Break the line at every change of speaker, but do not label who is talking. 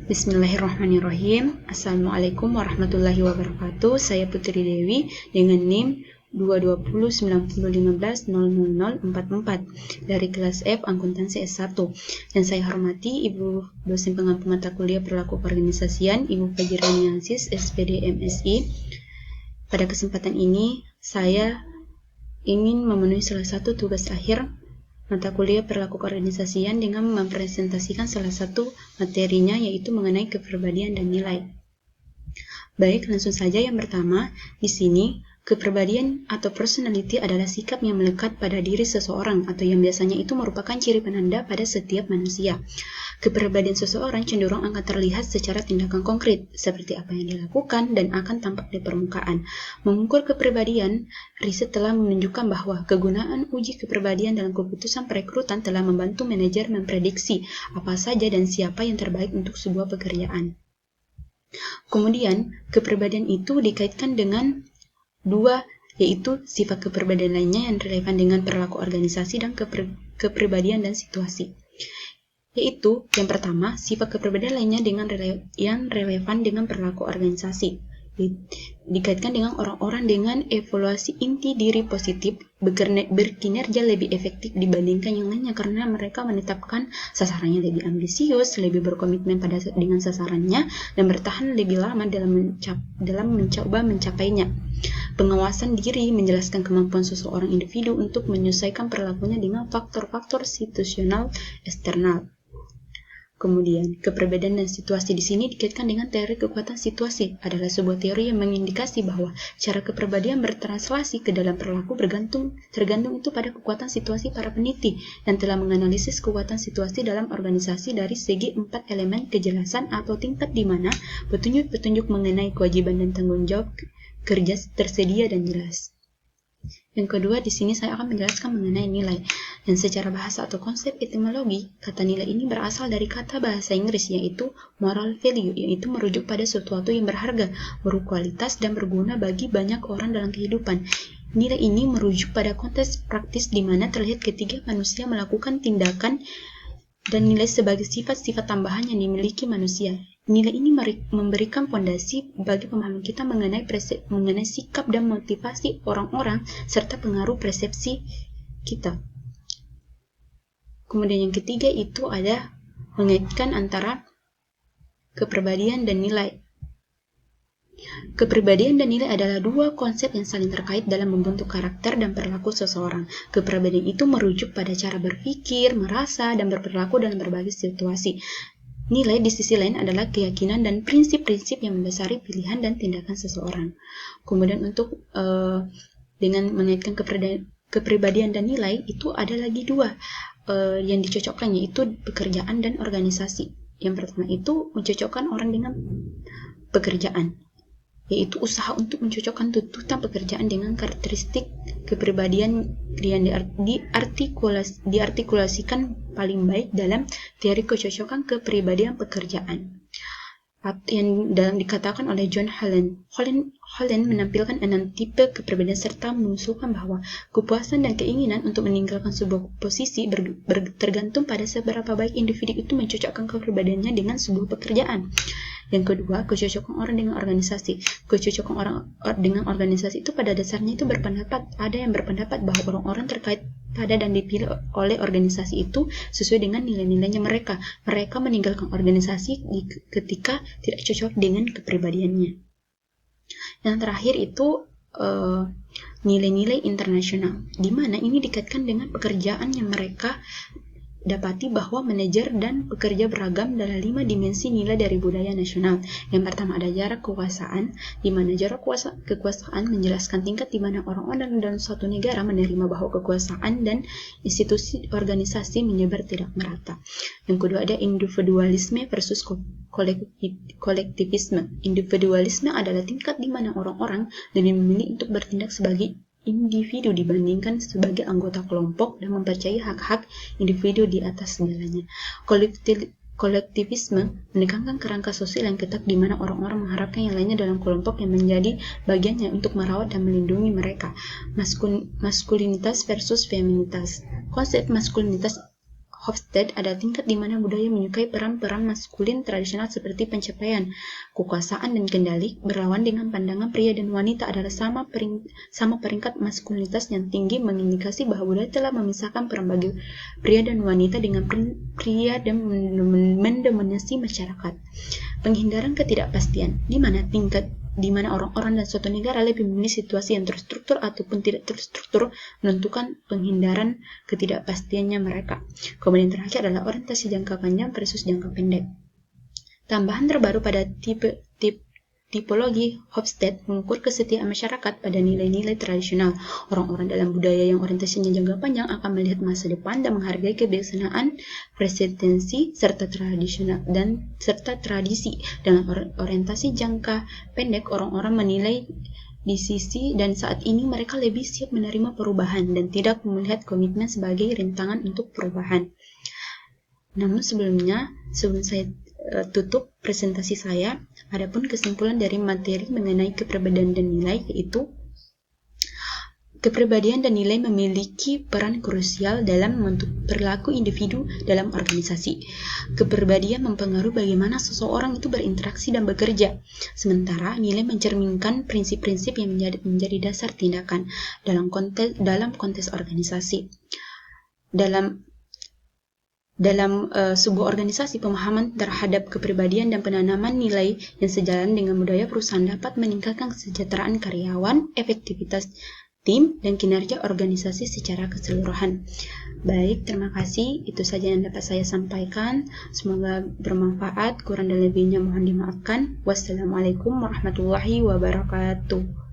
Bismillahirrahmanirrahim. Assalamualaikum warahmatullahi wabarakatuh. Saya Putri Dewi dengan NIM 22090150044 dari kelas F Akuntansi S1. Dan saya hormati Ibu dosen pengampu mata kuliah Perilaku Keorganisasian, Ibu Fajirani Aziz, SPD MSI. Pada kesempatan ini, saya ingin memenuhi salah satu tugas akhir mata kuliah Perilaku Keorganisasian dengan mempresentasikan salah satu materinya, yaitu mengenai kepribadian dan nilai. Baik, langsung saja yang pertama. Di sini, kepribadian atau personality adalah sikap yang melekat pada diri seseorang atau yang biasanya itu merupakan ciri penanda pada setiap manusia. Kepribadian seseorang cenderung akan terlihat secara tindakan konkret, seperti apa yang dilakukan dan akan tampak di permukaan. Mengukur kepribadian, riset telah menunjukkan bahwa kegunaan uji kepribadian dalam keputusan perekrutan telah membantu manajer memprediksi apa saja dan siapa yang terbaik untuk sebuah pekerjaan. Kemudian, kepribadian itu dikaitkan dengan dua, yaitu sifat kepribadian lainnya yang relevan dengan perilaku organisasi dan kepribadian dan situasi. Yaitu, yang pertama, sifat kepribadian lainnya yang relevan dengan perilaku organisasi. Dikaitkan dengan orang-orang dengan evaluasi inti diri positif, berkinerja lebih efektif dibandingkan yang lainnya karena mereka menetapkan sasarannya lebih ambisius, lebih berkomitmen dengan sasarannya, dan bertahan lebih lama dalam mencoba mencapainya. Pengawasan diri menjelaskan kemampuan seseorang individu untuk menyesuaikan perilakunya dengan faktor-faktor situasional eksternal. Kemudian, kepribadian dan situasi di sini dikaitkan dengan teori kekuatan situasi. Adalah sebuah teori yang mengindikasi bahwa cara kepribadian bertranslasi ke dalam perilaku tergantung itu pada kekuatan situasi para peneliti yang telah menganalisis kekuatan situasi dalam organisasi dari segi 4 elemen kejelasan atau tingkat di mana petunjuk-petunjuk mengenai kewajiban dan tanggung jawab kerja tersedia dan jelas. Yang kedua, di sini saya akan menjelaskan mengenai nilai. Dan secara bahasa atau konsep etimologi, kata nilai ini berasal dari kata bahasa Inggris yaitu moral value, yaitu merujuk pada sesuatu yang berharga, berkualitas, dan berguna bagi banyak orang dalam kehidupan. Nilai ini merujuk pada konteks praktis di mana terlihat ketika manusia melakukan tindakan dan nilai sebagai sifat-sifat tambahan yang dimiliki manusia. Nilai ini memberikan fondasi bagi pemahaman kita mengenai sikap dan motivasi orang-orang serta pengaruh persepsi kita. Kemudian yang ketiga itu ada mengaitkan antara kepribadian dan nilai. Kepribadian dan nilai adalah dua konsep yang saling terkait dalam membentuk karakter dan perilaku seseorang. Kepribadian itu merujuk pada cara berpikir, merasa, dan berperilaku dalam berbagai situasi. Nilai di sisi lain adalah keyakinan dan prinsip-prinsip yang mendasari pilihan dan tindakan seseorang. Kemudian untuk dengan mengaitkan kepribadian dan nilai itu ada lagi dua yang dicocokkan, yaitu pekerjaan dan organisasi. Yang pertama itu mencocokkan orang dengan pekerjaan, yaitu usaha untuk mencocokkan tuntutan pekerjaan dengan karakteristik kepribadian yang diartikulasikan paling baik dalam teori kecocokan kepribadian pekerjaan yang dikatakan oleh John Holland. Holland menampilkan 6 tipe kepribadian serta mengusulkan bahwa kepuasan dan keinginan untuk meninggalkan sebuah posisi tergantung pada seberapa baik individu itu mencocokkan kepribadiannya dengan sebuah pekerjaan. Yang kedua, kecocokan orang dengan organisasi. Kecocokan orang dengan organisasi itu pada dasarnya itu ada yang berpendapat bahwa orang-orang terkait pada dan dipilih oleh organisasi itu sesuai dengan nilai-nilainya mereka. Mereka meninggalkan organisasi ketika tidak cocok dengan kepribadiannya. Yang terakhir itu nilai-nilai internasional, di mana ini dikaitkan dengan pekerjaan yang mereka dapati bahwa manajer dan pekerja beragam dalam 5 dimensi nilai dari budaya nasional. Yang pertama ada jarak kekuasaan, di mana jarak kekuasaan menjelaskan tingkat di mana orang-orang dalam suatu negara menerima bahwa kekuasaan dan institusi organisasi menyebar tidak merata. Yang kedua ada individualisme versus kolektivisme. Individualisme adalah tingkat di mana orang-orang lebih memilih untuk bertindak sebagai individu dibandingkan sebagai anggota kelompok dan mempercayai hak-hak individu di atas segalanya. Kolektivisme menekankan kerangka sosial yang ketat di mana orang-orang mengharapkan yang lainnya dalam kelompok yang menjadi bagiannya untuk merawat dan melindungi mereka. Maskulinitas versus feminitas. Konsep maskulinitas Hofstede adalah tingkat di mana budaya menyukai peran-peran maskulin tradisional seperti pencapaian, kekuasaan, dan kendali, berlawan dengan pandangan pria dan wanita adalah sama peringkat maskulinitas yang tinggi, mengindikasi bahwa budaya telah memisahkan peran bagi pria dan wanita dengan pria dan mendominasi masyarakat. Penghindaran ketidakpastian, di mana orang-orang dan suatu negara lebih memilih situasi yang terstruktur ataupun tidak terstruktur menentukan penghindaran ketidakpastiannya mereka. Kemudian terakhir adalah orientasi jangka panjang versus jangka pendek. Tambahan terbaru pada tipologi Hofstede mengukur kesetiaan masyarakat pada nilai-nilai tradisional. Orang-orang dalam budaya yang orientasinya jangka panjang akan melihat masa depan dan menghargai kebiasaan, presidensi, serta tradisi. Dengan orientasi jangka pendek, orang-orang menilai di sisi dan saat ini mereka lebih siap menerima perubahan dan tidak melihat komitmen sebagai rintangan untuk perubahan. Namun sebelum saya tutup presentasi saya, adapun kesimpulan dari materi mengenai kepribadian dan nilai, yaitu kepribadian dan nilai memiliki peran krusial dalam membentuk perilaku individu dalam organisasi. Kepribadian mempengaruhi bagaimana seseorang itu berinteraksi dan bekerja, sementara nilai mencerminkan prinsip-prinsip yang menjadi dasar tindakan dalam konteks organisasi. Dalam sebuah organisasi, pemahaman terhadap kepribadian dan penanaman nilai yang sejalan dengan budaya perusahaan dapat meningkatkan kesejahteraan karyawan, efektivitas tim, dan kinerja organisasi secara keseluruhan. Baik, terima kasih. Itu saja yang dapat saya sampaikan. Semoga bermanfaat. Kurang dan lebihnya mohon dimaafkan. Wassalamualaikum warahmatullahi wabarakatuh.